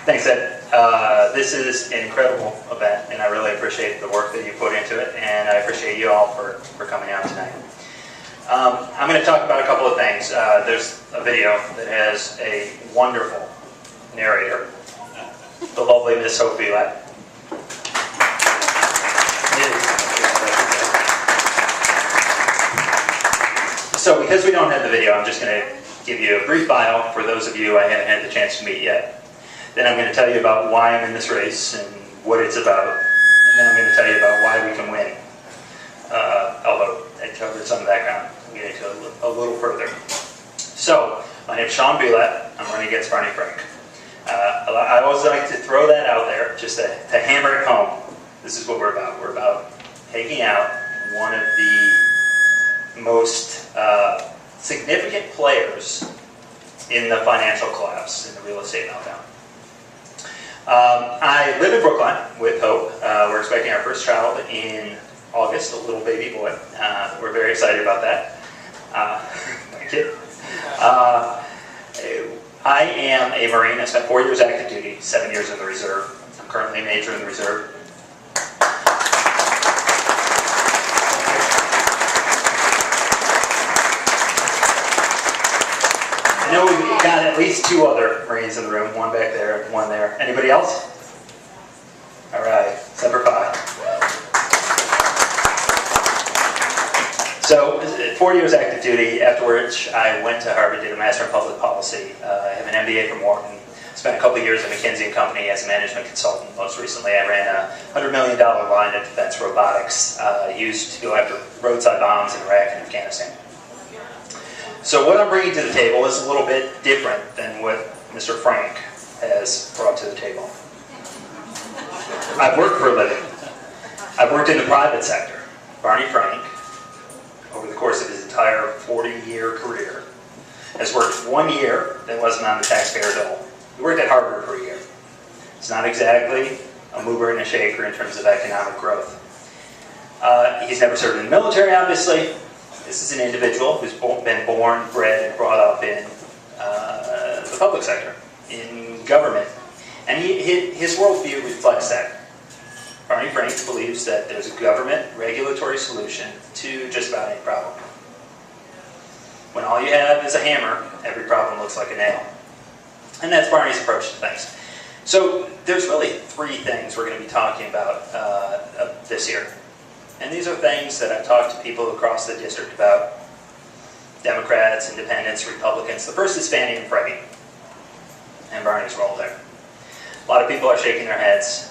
Thanks, Ed. This is an incredible event, and I really appreciate the work that you put into it, and I appreciate you all for coming out tonight. I'm going to talk about a couple of things. There's a video that has a wonderful narrator, the lovely Miss Bielat. So because we don't have the video, I'm just going to give you a brief bio for those of you I haven't had the chance to meet yet. Then I'm going to tell you about why I'm in this race and what it's about. And then I'm going to tell you about why we can win. Although I covered some background, I'm getting to a little further. So, my name is Bielat. I'm running against Barney Frank. I always like to throw that out there just to hammer it home. This is what we're about. We're about taking out one of the most significant players in the financial collapse, in the real estate meltdown. I live in Brookline with Hope. We're expecting our first child in August, a little baby boy. We're very excited about that. Thank you. I am a Marine. I spent 4 years active duty, 7 years in the Reserve. I'm currently a major in the Reserve. I know we've got at least 2 other Marines in the room, one back there and one there. Anybody else? All right, Semper Fi. So, 4 years active duty, after which I went to Harvard, did a Master in Public Policy. I have an MBA from Wharton. Spent a couple of years at McKinsey & Company as a management consultant. Most recently, I ran a $100 million line of defense robotics used to go after roadside bombs in Iraq and Afghanistan. So what I'm bringing to the table is a little bit different than what Mr. Frank has brought to the table. I've worked for a living. I've worked in the private sector. Barney Frank, over the course of his entire 40-year career, has worked 1 year that wasn't on the taxpayer dole. He worked at Harvard for a year. It's not exactly a mover and a shaker in terms of economic growth. He's never served in the military, obviously. This is an individual who's been born, bred, and brought up in the public sector, in government. And his worldview reflects that. Barney Frank believes that there's a government regulatory solution to just about any problem. When all you have is a hammer, every problem looks like a nail. And that's Barney's approach to things. So there's really 3 things we're going to be talking about this year. And these are things that I've talked to people across the district about. Democrats, independents, Republicans. The first is Fannie and Freddie and Barney's role there. A lot of people are shaking their heads.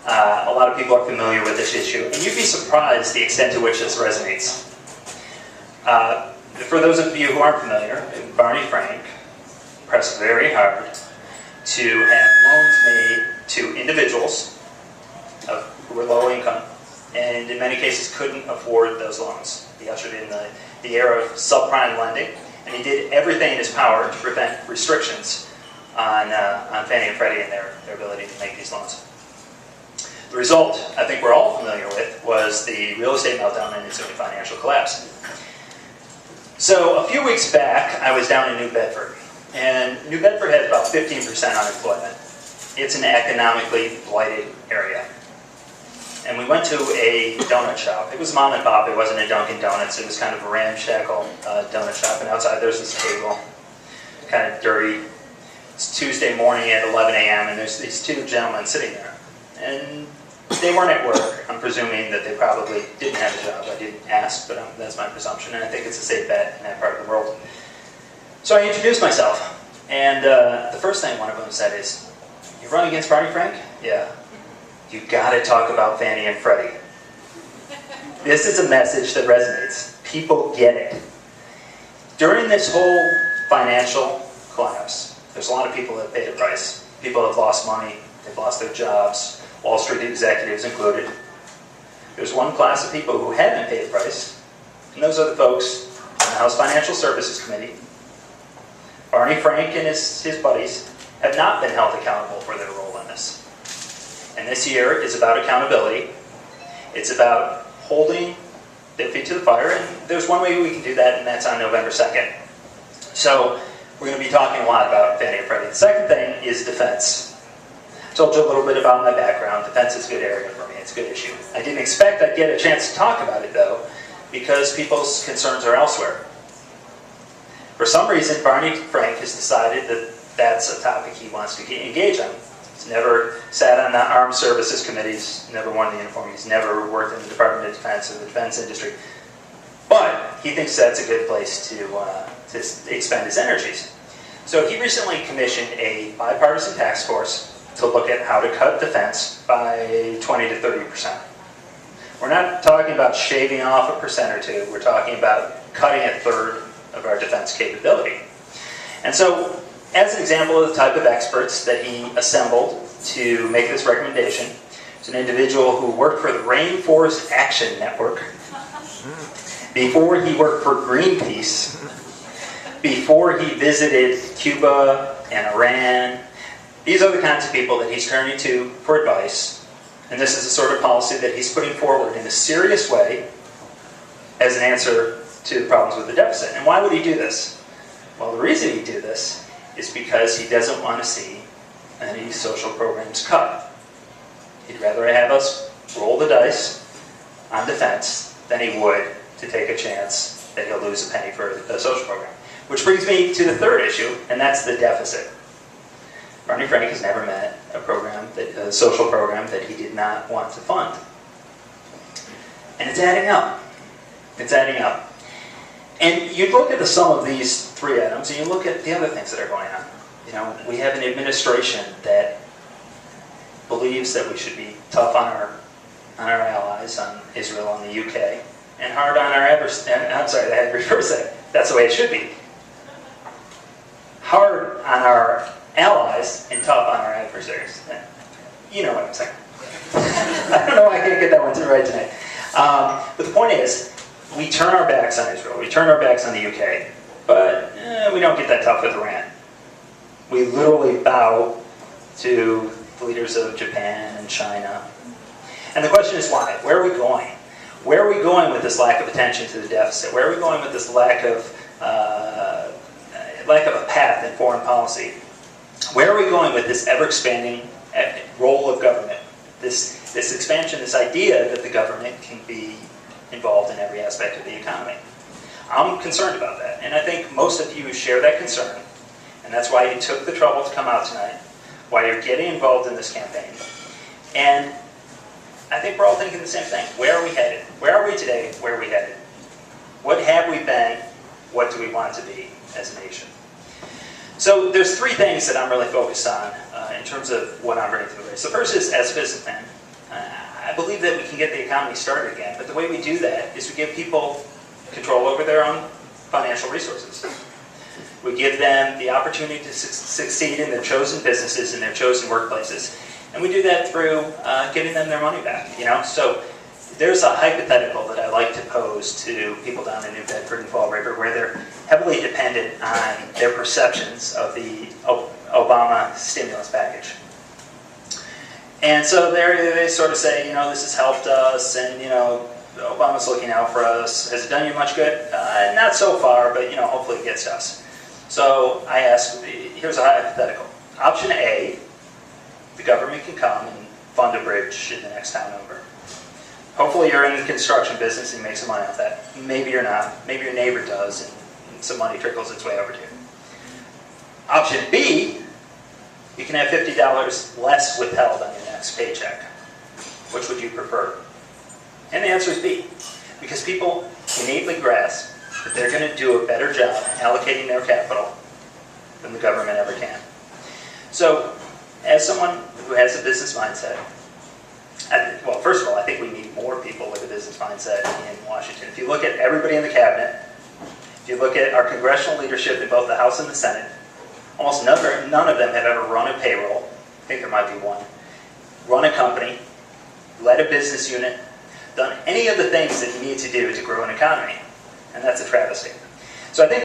A lot of people are familiar with this issue. And you'd be surprised the extent to which this resonates. For those of you who aren't familiar, Barney Frank pressed very hard to have loans made to individuals who were low income, and in many cases couldn't afford those loans. He ushered in the era of subprime lending, and he did everything in his power to prevent restrictions on Fannie and Freddie and their ability to make these loans. The result, I think we're all familiar with, was the real estate meltdown and ensuing financial collapse. So a few weeks back, I was down in New Bedford, and New Bedford has about 15% unemployment. It's an economically blighted area. And we went to a donut shop. It was mom and pop. It wasn't a Dunkin' Donuts. It was kind of a ramshackle donut shop. And outside there's this table, kind of dirty. It's Tuesday morning at 11 a.m. and there's these 2 gentlemen sitting there. And they weren't at work. I'm presuming that they probably didn't have a job. I didn't ask, but that's my presumption. And I think it's a safe bet in that part of the world. So I introduced myself. And the first thing one of them said is, "You run against Barney Frank?" "Yeah." "You gotta talk about Fannie and Freddie." This is a message that resonates. People get it. During this whole financial collapse, there's a lot of people that paid the price. People have lost money, they've lost their jobs, Wall Street executives included. There's one class of people who haven't paid the price, and those are the folks in the House Financial Services Committee. Barney Frank and his buddies have not been held accountable for their role in this. And this year is about accountability. It's about holding their feet to the fire, and there's one way we can do that, and that's on November 2nd. So we're going to be talking a lot about Fannie and Freddie. The second thing is defense. told you a little bit about my background. Defense is a good area for me. It's a good issue. I didn't expect I'd get a chance to talk about it, though, because people's concerns are elsewhere. For some reason, Barney Frank has decided that that's a topic he wants to engage on. He's never sat on the armed services committees, never worn the uniform, he's never worked in the Department of Defense or the defense industry. But he thinks that's a good place to expend his energies. So he recently commissioned a bipartisan task force to look at how to cut defense by 20 to 30%. We're not talking about shaving off 1% or 2%, we're talking about cutting 1/3 of our defense capability. And so, as an example of the type of experts that he assembled to make this recommendation, is an individual who worked for the Rainforest Action Network, before he worked for Greenpeace, before he visited Cuba and Iran. These are the kinds of people that he's turning to for advice, and this is the sort of policy that he's putting forward in a serious way as an answer to the problems with the deficit. And why would he do this? Well, the reason he'd do this is because he doesn't want to see any social programs cut. He'd rather have us roll the dice on defense than he would to take a chance that he'll lose a penny for a social program. Which brings me to the third issue, and that's the deficit. Barney Frank has never met a social program that he did not want to fund. And it's adding up. It's adding up. And you look at the sum of these 3 items, and you look at the other things that are going on. You know, we have an administration that believes that we should be tough on our allies, on Israel and the UK, and hard on our adversaries. I'm sorry, I had to reverse that. That's the way it should be. Hard on our allies and tough on our adversaries. You know what I'm saying. I don't know why I can't get that one right tonight. But the point is, we turn our backs on Israel, we turn our backs on the UK, but we don't get that tough with Iran. We literally bow to the leaders of Japan and China. And the question is why? Where are we going? Where are we going with this lack of attention to the deficit? Where are we going with this lack of a path in foreign policy? Where are we going with this ever-expanding role of government? This expansion, this idea that the government can be involved in every aspect of the economy. I'm concerned about that, and I think most of you share that concern, and that's why you took the trouble to come out tonight, why you're getting involved in this campaign. And I think we're all thinking the same thing. Where are we headed? Where are we today? Where are we headed? What have we been? What do we want to be as a nation? So there's 3 things that I'm really focused on in terms of what I'm bringing to the race. The first is, as a businessman, I believe that we can get the economy started again, but the way we do that is we give people control over their own financial resources. We give them the opportunity to succeed in their chosen businesses, in their chosen workplaces, and we do that through giving them their money back. You know, so there's a hypothetical that I like to pose to people down in New Bedford and Fall River, where they're heavily dependent on their perceptions of the Obama stimulus package. And so they sort of say, you know, this has helped us, and, you know, Obama's looking out for us. Has it done you much good? Not so far, but, you know, hopefully it gets to us. So I ask, here's a hypothetical. Option A, the government can come and fund a bridge in the next town over. Hopefully you're in the construction business and you make some money off that. Maybe you're not. Maybe your neighbor does, and some money trickles its way over to you. Option B, you can have $50 less withheld on your next paycheck. Which would you prefer? And the answer is B, because people innately grasp that they're going to do a better job allocating their capital than the government ever can. So, as someone who has a business mindset, well, first of all, I think we need more people with a business mindset in Washington. If you look at everybody in the cabinet, if you look at our congressional leadership in both the House and the Senate, almost none of them have ever run a payroll. I think there might be one. Run a company, led a business unit, done any of the things that you need to do to grow an economy. And that's a travesty. So I think